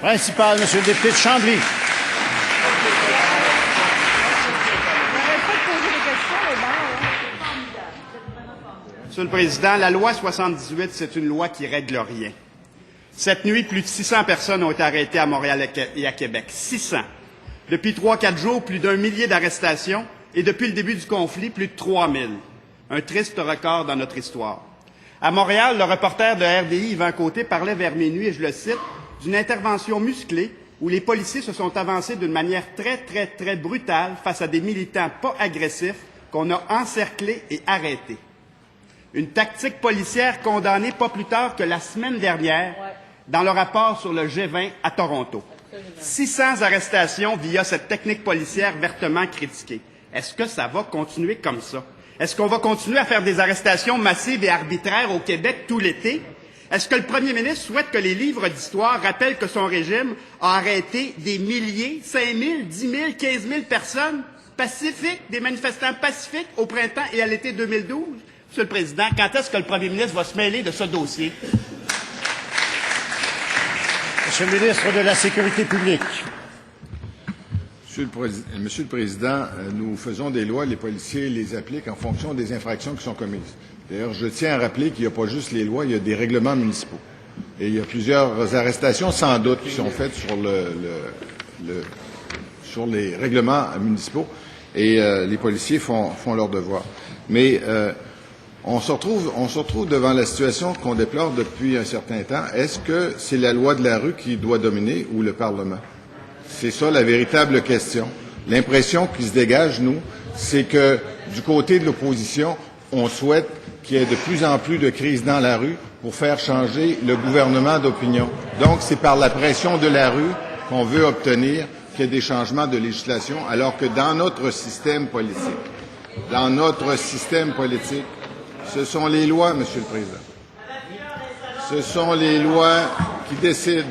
Principal, Monsieur le député de Chambly. Monsieur le Président, la loi 78, c'est une loi qui règle rien. Cette nuit, plus de 600 personnes ont été arrêtées à Montréal et à Québec. 600. Depuis 3-4 jours, plus d'1 millier d'arrestations et depuis le début du conflit, plus de 3000. Un triste record dans notre histoire. À Montréal, le reporter de RDI, Yvan Côté, parlait vers minuit, et je le cite, d'une intervention musclée où les policiers se sont avancés d'une manière très brutale face à des militants pas agressifs qu'on a encerclés et arrêtés. Une tactique policière condamnée pas plus tard que la semaine dernière dans le rapport sur le G20 à Toronto. 600 arrestations via cette technique policière vertement critiquée. Est-ce que ça va continuer comme ça? Est-ce qu'on va continuer à faire des arrestations massives et arbitraires au Québec tout l'été? Est-ce que le premier ministre souhaite que les livres d'histoire rappellent que son régime a arrêté des milliers, 5 000, 10 000, 15 000 personnes pacifiques, des manifestants pacifiques au printemps et à l'été 2012? Monsieur le Président, quand est-ce que le premier ministre va se mêler de ce dossier? Monsieur le ministre de la Sécurité publique. Monsieur le Président, nous faisons des lois, les policiers les appliquent en fonction des infractions qui sont commises. D'ailleurs, je tiens à rappeler qu'il n'y a pas juste les lois, il y a des règlements municipaux. Et il y a plusieurs arrestations, sans doute, qui sont faites sur les règlements municipaux, et les policiers font leur devoir. Mais on se retrouve devant la situation qu'on déplore depuis un certain temps. Est-ce que c'est la loi de la rue qui doit dominer ou le Parlement? C'est ça la véritable question. L'impression qui se dégage, nous, c'est que du côté de l'opposition, on souhaite qu'il y ait de plus en plus de crises dans la rue pour faire changer le gouvernement d'opinion. Donc, c'est par la pression de la rue qu'on veut obtenir qu'il y ait des changements de législation, alors que dans notre système politique, ce sont les lois, Monsieur le Président. Ce sont les lois qui décident.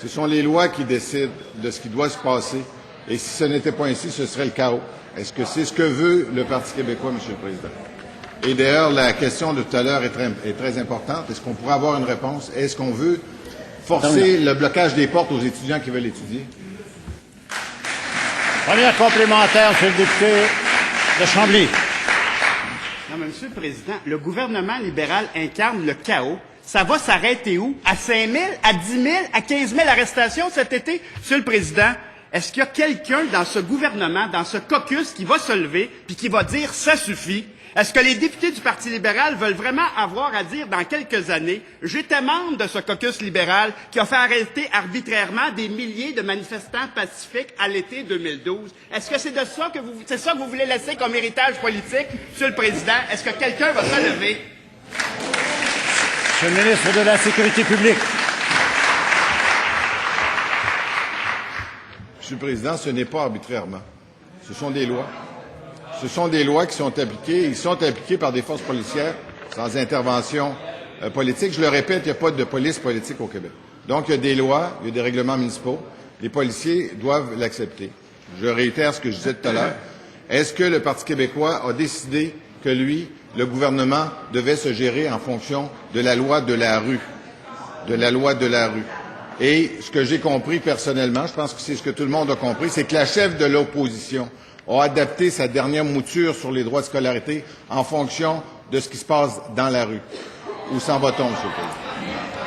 Ce sont les lois qui décident de ce qui doit se passer. Et si ce n'était pas ainsi, ce serait le chaos. Est-ce que c'est ce que veut le Parti québécois, Monsieur le Président? Et d'ailleurs, la question de tout à l'heure est très importante. Est-ce qu'on pourrait avoir une réponse? Est-ce qu'on veut forcer le blocage des portes aux étudiants qui veulent étudier? Première complémentaire, Monsieur le député de Chambly. Non, mais Monsieur le Président, le gouvernement libéral incarne le chaos. Ça va s'arrêter où? À 5 000, à 10 000, à 15 000 arrestations cet été? Monsieur le Président, est-ce qu'il y a quelqu'un dans ce gouvernement, dans ce caucus, qui va se lever puis qui va dire « ça suffit »? Est-ce que les députés du Parti libéral veulent vraiment avoir à dire dans quelques années « j'étais membre de ce caucus libéral qui a fait arrêter arbitrairement des milliers de manifestants pacifiques à l'été 2012 ». Est-ce que c'est ça que vous voulez laisser comme héritage politique, Monsieur le Président? Est-ce que quelqu'un va se lever? Monsieur le ministre de la Sécurité publique. Monsieur le Président, ce n'est pas arbitrairement. Ce sont des lois. Ce sont des lois qui sont appliquées. Ils sont appliqués par des forces policières sans intervention politique. Je le répète, il n'y a pas de police politique au Québec. Donc, il y a des lois, il y a des règlements municipaux. Les policiers doivent l'accepter. Je réitère ce que je disais tout à l'heure. Est-ce que le Parti québécois a décidé que lui, le gouvernement, devait se gérer en fonction de la loi de la rue? De la loi de la rue. Et ce que j'ai compris personnellement, je pense que c'est ce que tout le monde a compris, c'est que la chef de l'opposition a adapté sa dernière mouture sur les droits de scolarité en fonction de ce qui se passe dans la rue. Où s'en va-t-on, M. le Président?